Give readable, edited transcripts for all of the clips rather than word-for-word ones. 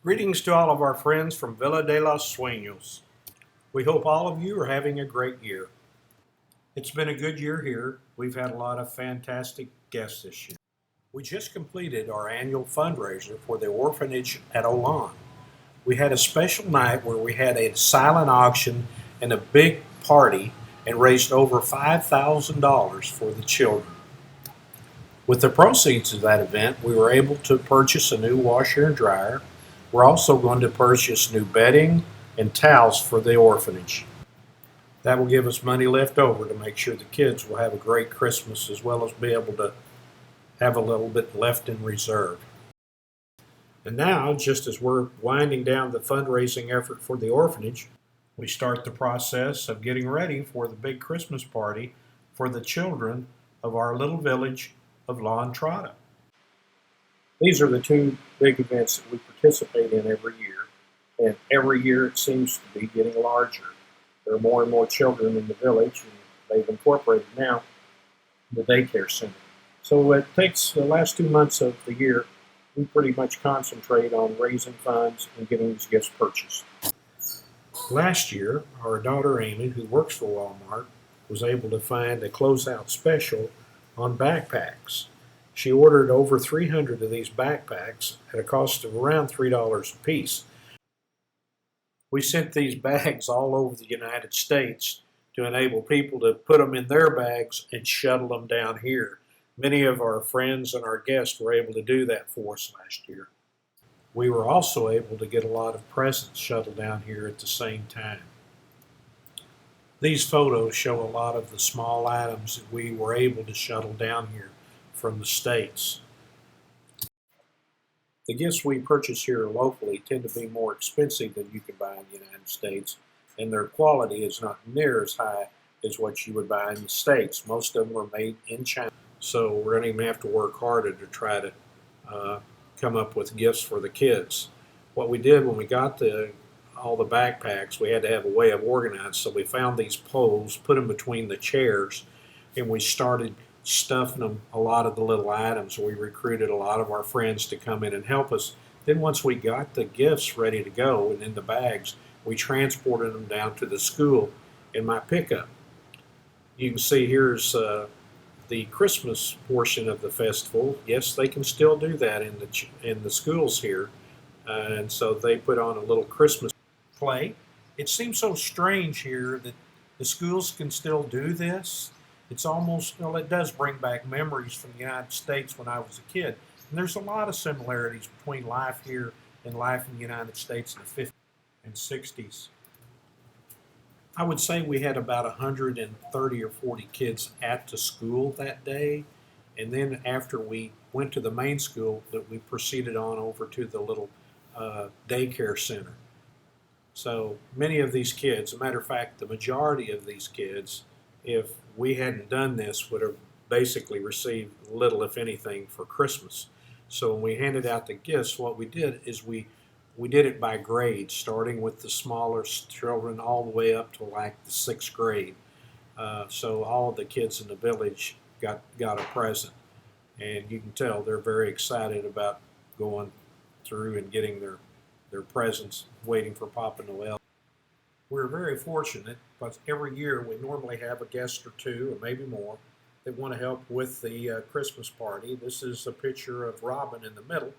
Greetings to all of our friends from Villa de los Suenos. We hope all of you are having a great year. It's been a good year here. We've had a lot of fantastic guests this year. We just completed our annual fundraiser for the orphanage at Olon. We had a special night where we had a silent auction and a big party and raised over $5,000 for the children. With the proceeds of that event, we were able to purchase a new washer and dryer. We're also going to purchase new bedding and towels for the orphanage. That will give us money left over to make sure the kids will have a great Christmas as well as be able to have a little bit left in reserve. And now, just as we're winding down the fundraising effort for the orphanage, we start the process of getting ready for the big Christmas party for the children of our little village of Entrada. These are the two big events that we participate in every year, and every year it seems to be getting larger. There are more and more children in the village, and they've incorporated now the daycare center. So it takes the last 2 months of the year, we pretty much concentrate on raising funds and getting these gifts purchased. Last year, our daughter Amy, who works for Walmart, was able to find a closeout special on backpacks. She ordered over 300 of these backpacks at a cost of around $3 a piece. We sent these bags all over the United States to enable people to put them in their bags and shuttle them down here. Many of our friends and our guests were able to do that for us last year. We were also able to get a lot of presents shuttled down here at the same time. These photos show a lot of the small items that we were able to shuttle down here from the States. The gifts we purchase here locally tend to be more expensive than you can buy in the United States, and their quality is not near as high as what you would buy in the States. Most of them are made in China, so we're going to even have to work harder to try to come up with gifts for the kids. What we did when we got all the backpacks, we had to have a way of organizing, so we found these poles, put them between the chairs, and we started stuffing them a lot of the little items. We recruited a lot of our friends to come in and help us. Then once we got the gifts ready to go and in the bags, we transported them down to the school in my pickup. You can see here's the Christmas portion of the festival. Yes, they can still do that in the schools here, and so they put on a little Christmas play. It seems so strange here that the schools can still do this. It's almost, well, it does bring back memories from the United States when I was a kid. And there's a lot of similarities between life here and life in the United States in the 50s and 60s. I would say we had about 130 or 40 kids at the school that day. And then after we went to the main school, that we proceeded on over to the little daycare center. So many of these kids, as a matter of fact, the majority of these kids, if we hadn't done this, would have basically received little, if anything, for Christmas. So when we handed out the gifts, what we did is we did it by grade, starting with the smaller children all the way up to like the sixth grade. So all of the kids in the village got a present, and you can tell they're very excited about going through and getting their presents, waiting for Papa Noel. We're very fortunate because every year we normally have a guest or two, or maybe more, that want to help with the Christmas party. This is a picture of Robin in the middle.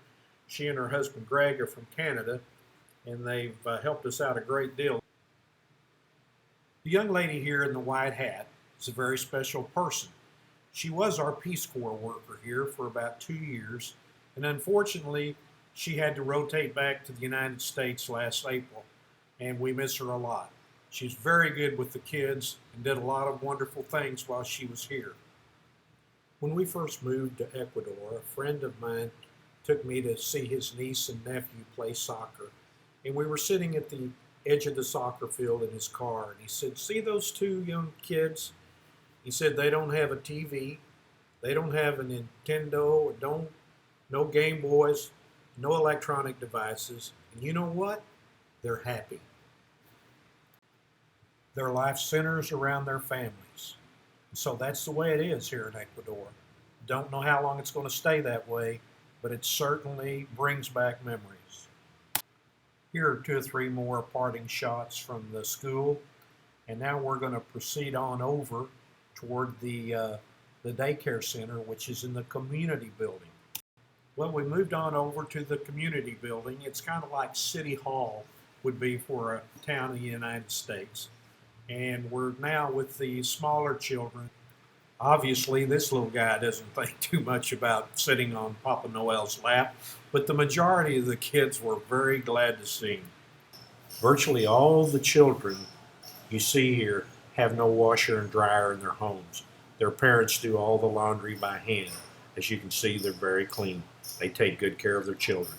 She and her husband Greg are from Canada, and they've helped us out a great deal. The young lady here in the white hat is a very special person. She was our Peace Corps worker here for about 2 years, and unfortunately, she had to rotate back to the United States last April, and we miss her a lot. She's very good with the kids and did a lot of wonderful things while she was here. When we first moved to Ecuador, a friend of mine took me to see his niece and nephew play soccer, and we were sitting at the edge of the soccer field in his car, and he said, "See those two young kids?" He said, "They don't have a TV, they don't have a Nintendo, no Game Boys, no electronic devices, and you know what? They're happy. Their life centers around their families." And so that's the way it is here in Ecuador. Don't know how long it's going to stay that way, but it certainly brings back memories. Here are two or three more parting shots from the school. And now we're going to proceed on over toward the daycare center, which is in the community building. Well, we moved on over to the community building. It's kind of like City Hall would be for a town in the United States. And we're now with the smaller children. Obviously, this little guy doesn't think too much about sitting on Papa Noel's lap, but the majority of the kids were very glad to see him. Virtually all the children you see here have no washer and dryer in their homes. Their parents do all the laundry by hand. As you can see, they're very clean. They take good care of their children.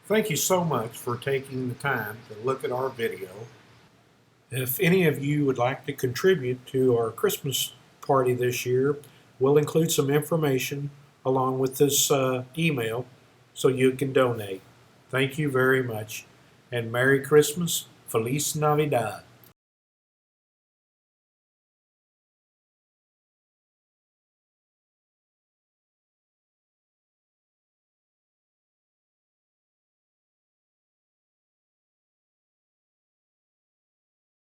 Thank you so much for taking the time to look at our video. If any of you would like to contribute to our Christmas party this year, we'll include some information along with this email so you can donate. Thank you very much, and Merry Christmas, Feliz Navidad.